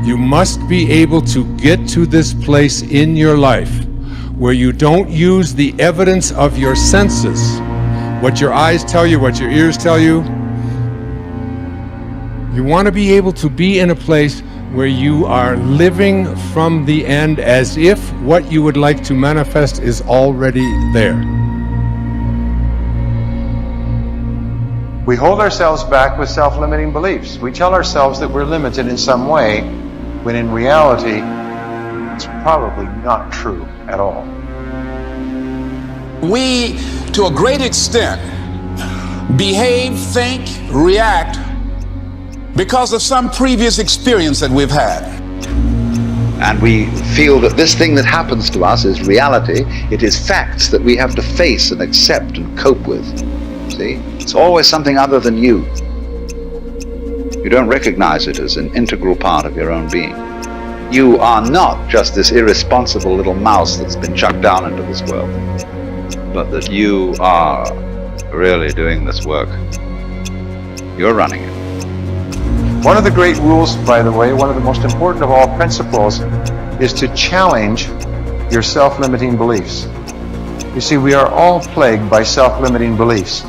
You must be able to get to this place in your life where you don't use the evidence of your senses, what your eyes tell you, what your ears tell you. You want to be able to be in a place where you are living from the end as if what you would like to manifest is already there. We hold ourselves back with self-limiting beliefs. We tell ourselves that we're limited in some way, when in reality, it's probably not true at all. We, to a great extent, behave, think, react because of some previous experience that we've had. And we feel that this thing that happens to us is reality. It is facts that we have to face and accept and cope with. See? It's always something other than you. You don't recognize it as an integral part of your own being. You are not just this irresponsible little mouse that's been chucked down into this world, but that you are really doing this work. You're running it. One of the great rules, by the way, one of the most important of all principles, is to challenge your self-limiting beliefs. You see, we are all plagued by self-limiting beliefs.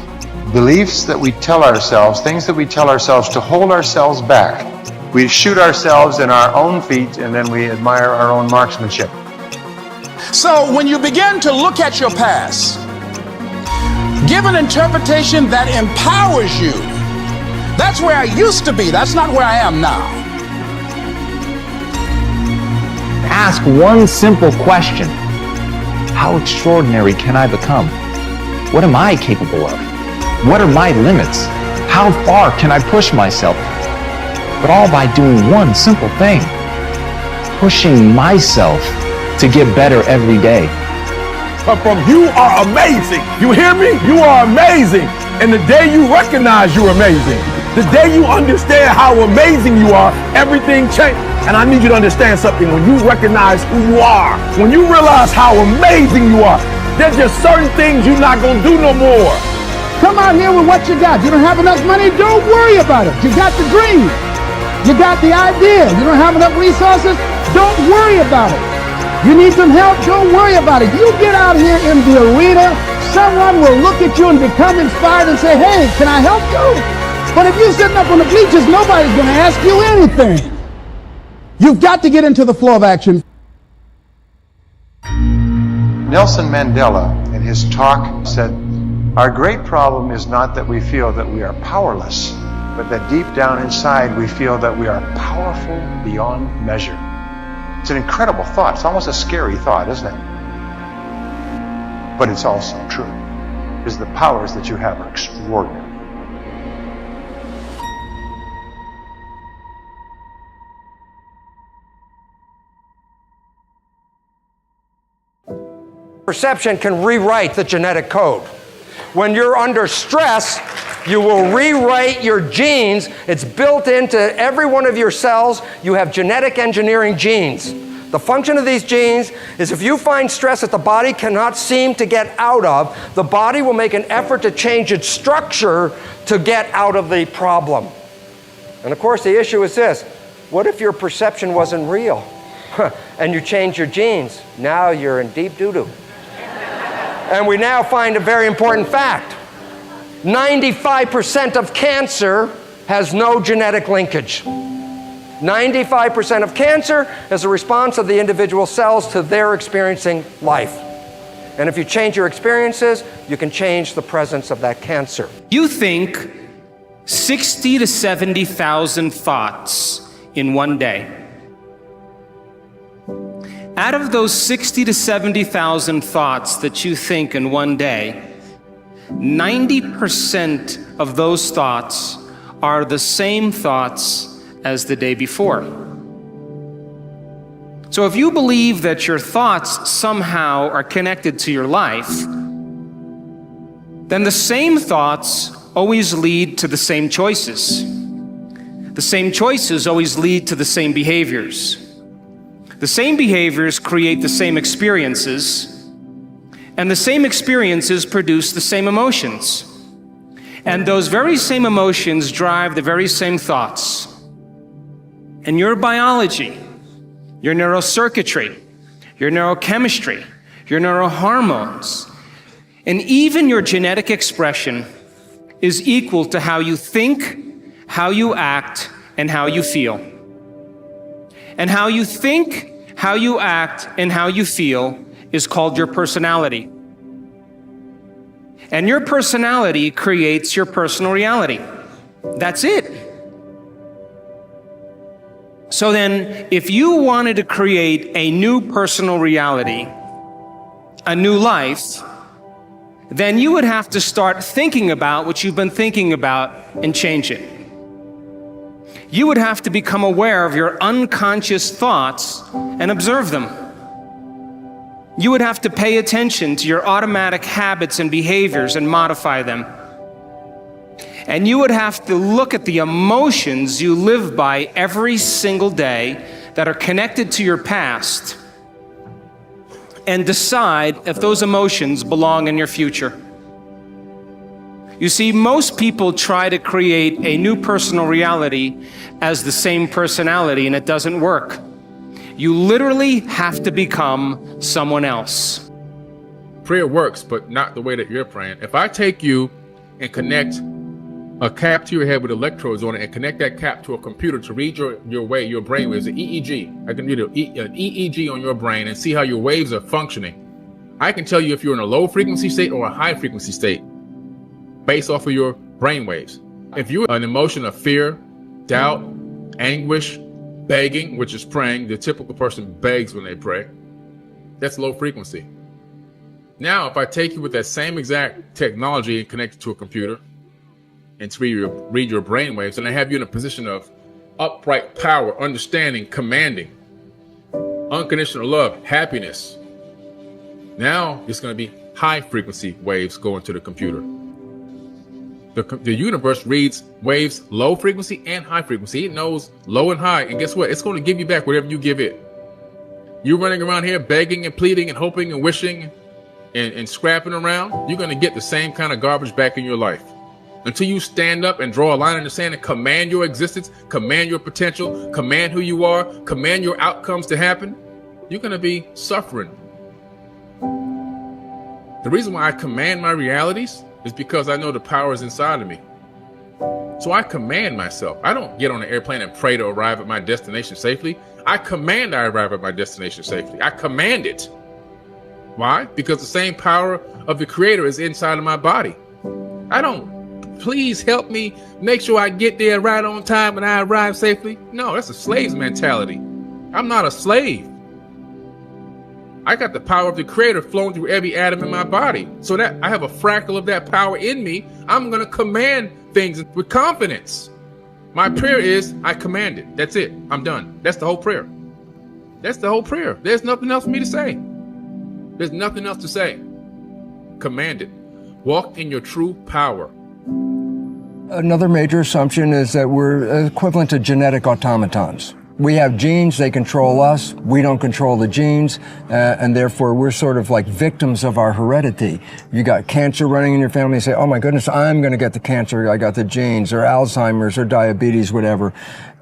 Beliefs that we tell ourselves, things that we tell ourselves to hold ourselves back. We shoot ourselves in our own feet and then we admire our own marksmanship. So when you begin to look at your past, give an interpretation that empowers you. That's where I used to be. That's not where I am now. Ask one simple question. How extraordinary can I become? What am I capable of? What are my limits? How far can I push myself? But all by doing one simple thing. Pushing myself to get better every day. But from you are amazing. You hear me? You are amazing. And the day you recognize you're amazing, the day you understand how amazing you are, everything changes. And I need you to understand something. When you recognize who you are, when you realize how amazing you are, there's just certain things you're not going to do no more. Come out here with what you got. You don't have enough money? Don't worry about it. You got the dream. You got the idea. You don't have enough resources? Don't worry about it. You need some help? Don't worry about it. You get out here in the arena, someone will look at you and become inspired and say, hey, can I help you? But if you're sitting up on the bleachers, nobody's going to ask you anything. You've got to get into the flow of action. Nelson Mandela, in his talk, said, our great problem is not that we feel that we are powerless, but that deep down inside we feel that we are powerful beyond measure. It's an incredible thought. It's almost a scary thought, isn't it? But it's also true, because the powers that you have are extraordinary. Perception can rewrite the genetic code. When you're under stress, you will rewrite your genes. It's built into every one of your cells. You have genetic engineering genes. The function of these genes is if you find stress that the body cannot seem to get out of, the body will make an effort to change its structure to get out of the problem. And of course, the issue is this. What if your perception wasn't real? And you change your genes? Now you're in deep doo-doo. And we now find a very important fact. 95% of cancer has no genetic linkage. 95% of cancer is a response of the individual cells to their experiencing life. And if you change your experiences, you can change the presence of that cancer. You think 60 to 70,000 thoughts in one day. Out of those 60 to 70,000 thoughts that you think in one day, 90% of those thoughts are the same thoughts as the day before. So if you believe that your thoughts somehow are connected to your life, then the same thoughts always lead to the same choices. The same choices always lead to the same behaviors. The same behaviors create the same experiences, and the same experiences produce the same emotions. And those very same emotions drive the very same thoughts. and your biology, your neurocircuitry, your neurochemistry, your neurohormones, and even your genetic expression is equal to how you think, how you act, and how you feel. And how you think, how you act, and how you feel is called your personality. And your personality creates your personal reality. That's it. So then, if you wanted to create a new personal reality, a new life, then you would have to start thinking about what you've been thinking about and change it. You would have to become aware of your unconscious thoughts and observe them. You would have to pay attention to your automatic habits and behaviors and modify them. And you would have to look at the emotions you live by every single day that are connected to your past and decide if those emotions belong in your future. You see, most people try to create a new personal reality as the same personality, and it doesn't work. You literally have to become someone else. Prayer works, but not the way that you're praying. If I take you and connect a cap to your head with electrodes on it and connect that cap to a computer to read your brainwaves, an EEG. I can read an EEG on your brain and see how your waves are functioning. I can tell you if you're in a low frequency state or a high frequency state based off of your brainwaves. If you're an emotion of fear, doubt, anguish, begging, which is praying, the typical person begs when they pray, that's low frequency. Now, if I take you with that same exact technology and connect it to a computer, and to read your brainwaves, and I have you in a position of upright power, understanding, commanding, unconditional love, happiness. Now it's going to be high frequency waves going to the computer. The universe reads waves low frequency and high frequency. It knows low and high, and guess what? It's going to give you back whatever you give it. You're running around here begging and pleading and hoping and wishing and scrapping around. You're going to get the same kind of garbage back in your life. Until you stand up and draw a line in the sand and command your existence, command your potential, command who you are, command your outcomes to happen, you're going to be suffering. The reason why I command my realities is because I know the power is inside of me. So I command myself. I don't get on an airplane and pray to arrive at my destination safely. I command I arrive at my destination safely. I command it. Why? Because the same power of the Creator is inside of my body. I don't, please help me make sure I get there right on time and I arrive safely. No, that's a slave's mentality. I'm not a slave. I got the power of the Creator flowing through every atom in my body. So that I have a fractal of that power in me. I'm going to command things with confidence. My prayer is, I command it. That's it. I'm done. That's the whole prayer. That's the whole prayer. There's nothing else for me to say. There's nothing else to say. Command it. Walk in your true power. Another major assumption is that we're equivalent to genetic automatons. We have genes, they control us, we don't control the genes, and therefore we're sort of like victims of our heredity. You got cancer running in your family, you say, oh my goodness, I'm going to get the cancer, I got the genes, or Alzheimer's, or diabetes, whatever.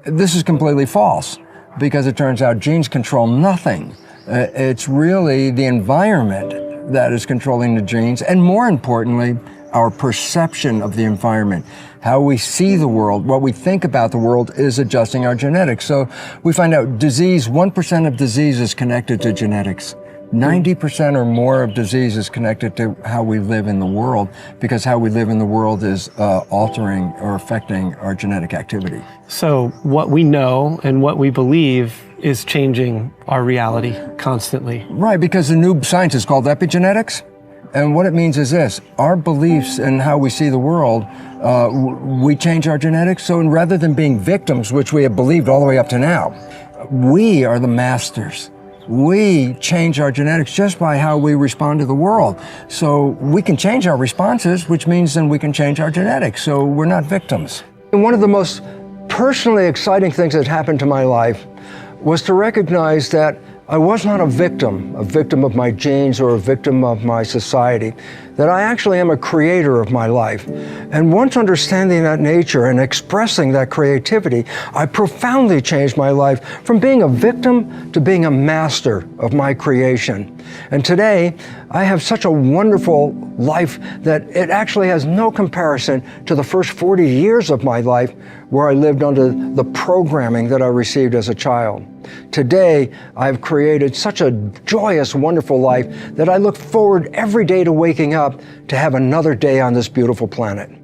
This is completely false, because it turns out genes control nothing. It's really the environment that is controlling the genes, and more importantly, our perception of the environment. How we see the world, what we think about the world is adjusting our genetics. So we find out disease, 1% of disease is connected to genetics. 90% or more of disease is connected to how we live in the world, because how we live in the world is altering or affecting our genetic activity. So what we know and what we believe is changing our reality constantly. Right, because the new science is called epigenetics. And what it means is this: our beliefs and how we see the world, we change our genetics. So rather than being victims, which we have believed all the way up to now, we are the masters. We change our genetics just by how we respond to the world. So we can change our responses, which means then we can change our genetics. So we're not victims. And one of the most personally exciting things that happened to my life was to recognize that I was not a victim of my genes or a victim of my society, that I actually am a creator of my life. And once understanding that nature and expressing that creativity, I profoundly changed my life from being a victim to being a master of my creation. And today, I have such a wonderful life that it actually has no comparison to the first 40 years of my life where I lived under the programming that I received as a child. Today, I've created such a joyous, wonderful life that I look forward every day to waking up to have another day on this beautiful planet.